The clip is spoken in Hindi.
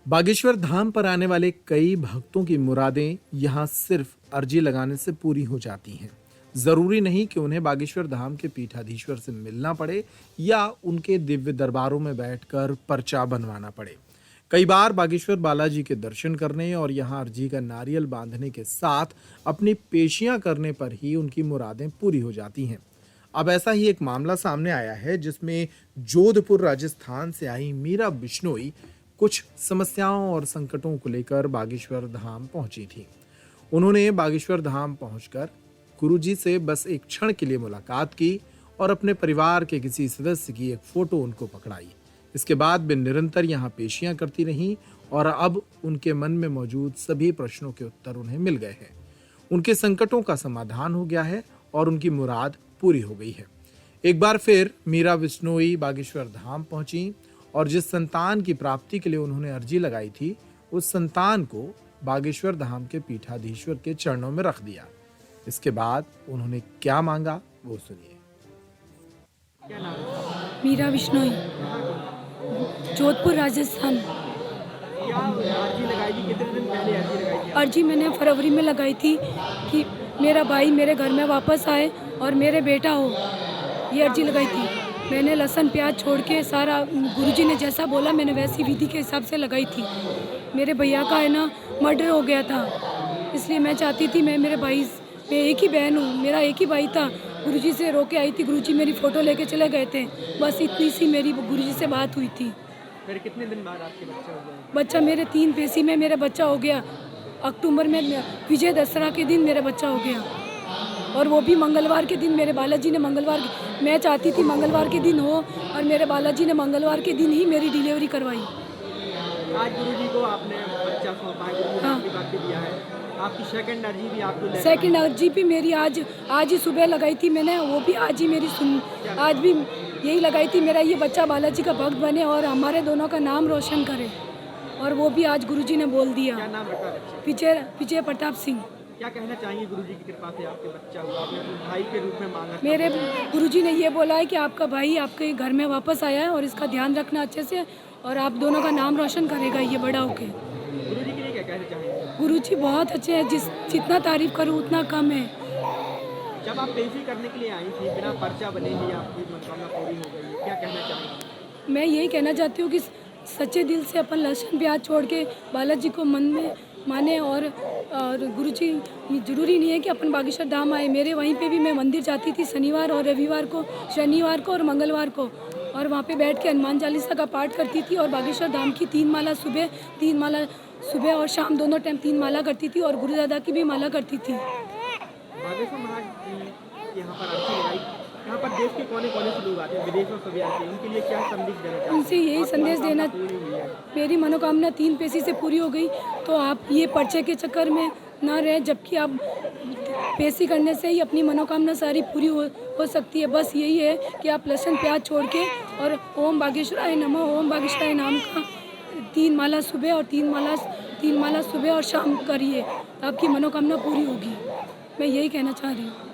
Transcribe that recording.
बागेश्वर धाम पर आने वाले कई भक्तों की मुरादें यहाँ सिर्फ अर्जी लगाने से पूरी हो जाती हैं। जरूरी नहीं कि उन्हें बागेश्वर धाम के पीठाधीश्वर से मिलना पड़े या उनके दिव्य दरबारों में बैठकर पर्चा बनवाना पड़े। कई बार बागेश्वर बालाजी के दर्शन करने और यहाँ अर्जी का नारियल बांधने के साथ अपनी पेशियां करने पर ही उनकी मुरादें पूरी हो जाती हैं। अब ऐसा ही एक मामला सामने आया है जिसमें जोधपुर राजस्थान से आई मीरा बिश्नोई कुछ समस्याओं और संकटों को लेकर बागेश्वर धाम पहुंची थी। उन्होंने बागेश्वर धाम पहुंचकर गुरुजी से बस एक क्षण के लिए मुलाकात की और अपने परिवार के किसी सदस्य की एक फोटो उनको पकड़ाई। इसके बाद वे निरंतर यहाँ पेशियां करती रहीं और अब उनके मन में मौजूद सभी प्रश्नों के उत्तर उन्हें मिल गए हैं। उनके संकटों का समाधान हो गया है और उनकी मुराद पूरी हो गई है। एक बार फिर मीरा बिश्नोई बागेश्वर धाम पहुंची और जिस संतान की प्राप्ति के लिए उन्होंने अर्जी लगाई थी, उस संतान को बागेश्वर धाम के पीठाधीश्वर के चरणों में रख दिया। इसके बाद उन्होंने क्या मांगा वो सुनिए। मीरा बिश्नोई, जोधपुर राजस्थान। अर्जी लगाई थी, कितने दिन पहले अर्जी लगाई थी? अर्जी मैंने फरवरी में लगाई थी कि मेरा भाई मेरे घर में वापस आए और मेरे बेटा हो, ये अर्जी लगाई थी। मैंने लहसुन प्याज छोड़ के सारा गुरुजी ने जैसा बोला मैंने वैसी विधि के हिसाब से लगाई थी। मेरे भैया का है ना मर्डर हो गया था, इसलिए मैं चाहती थी मेरे भाई, मैं एक ही बहन हूँ, मेरा एक ही भाई था। गुरुजी से रो के आई थी, गुरुजी मेरी फ़ोटो लेके चले गए थे, बस इतनी सी मेरी गुरुजी से बात हुई थी। फिर कितने दिन बाद आपके बच्चा हो गया? बच्चा मेरे 3 पेशी में मेरा बच्चा हो गया। अक्टूबर में विजय दशहरा के दिन मेरा बच्चा हो गया और वो भी मंगलवार के दिन। मेरे बालाजी ने मैं चाहती थी मंगलवार के दिन हो और मेरे बालाजी ने मंगलवार के दिन ही मेरी डिलीवरी करवाई। आज गुरुजी को आपने बच्चा सौंपा है, गुरुजी ने आपकी बात भी दिया है। आपकी सेकंड अर्जी भी आपको सेकंड अर्जी भी मेरी आज ही सुबह लगाई थी मैंने, वो भी आज ही मेरी आज भी यही लगाई थी, मेरा ये बच्चा बालाजी का भक्त बने और हमारे दोनों का नाम रोशन करे, और वो भी आज गुरुजी ने बोल दिया। क्या नाम रखा बच्चे? विजय प्रताप सिंह। क्या कहना चाहेंगे गुरुजी की कृपा से आपके बच्चा हुआ, आपने अपने भाई के रूप में मांगा? मेरे गुरुजी ने ये बोला है कि आपका भाई आपके घर में वापस आया है और इसका ध्यान रखना अच्छे से, और आप दोनों का नाम रोशन करेगा ये बड़ा होके। गुरुजी के लिए क्या कहना चाहेंगे? गुरुजी बहुत अच्छे हैं, जितना तारीफ करूँ उतना कम है। जब आप पेशी करने के लिए आई थी, बिना पर्चा बने ही आपकी मनोकामना पूरी हो गई, क्या कहना चाहेंगे? मैं यही कहना चाहती हूँ कि सच्चे दिल से अपन लहसुन प्याज छोड़ के बालाजी को मन में माने, और गुरुजी जरूरी नहीं है कि अपन बागेश्वर धाम आए। मेरे वहीं पे भी मैं मंदिर जाती थी शनिवार और रविवार को, शनिवार को और मंगलवार को, और वहाँ पे बैठ के हनुमान चालीसा का पाठ करती थी और बागेश्वर धाम की 3 माला सुबह और शाम दोनों टाइम 3 माला करती थी और गुरुदादा की भी माला करती थी। बागेश्वर महाराज यहाँ पर अर्जी लगाई, यहाँ पर देश के कोने-कोने से लोग आते हैं, विदेशों से भी आते हैं, उनके लिए क्या संदेश देना चाहते हैं? उनसे यही संदेश देना, मेरी मनोकामना 3 पेशी से पूरी हो गई, तो आप ये पर्चे के चक्कर में ना रहे, जबकि आप पेशी करने से ही अपनी मनोकामना सारी पूरी हो सकती है। बस यही है कि आप लहसुन प्याज छोड़ के और ओम बागेश्वराय नमः, ओम बागेश्वराय नाम का 3 माला सुबह और 3 माला सुबह और शाम करिए, तो आपकी मनोकामना पूरी होगी। मैं यही कहना चाह रही हूँ।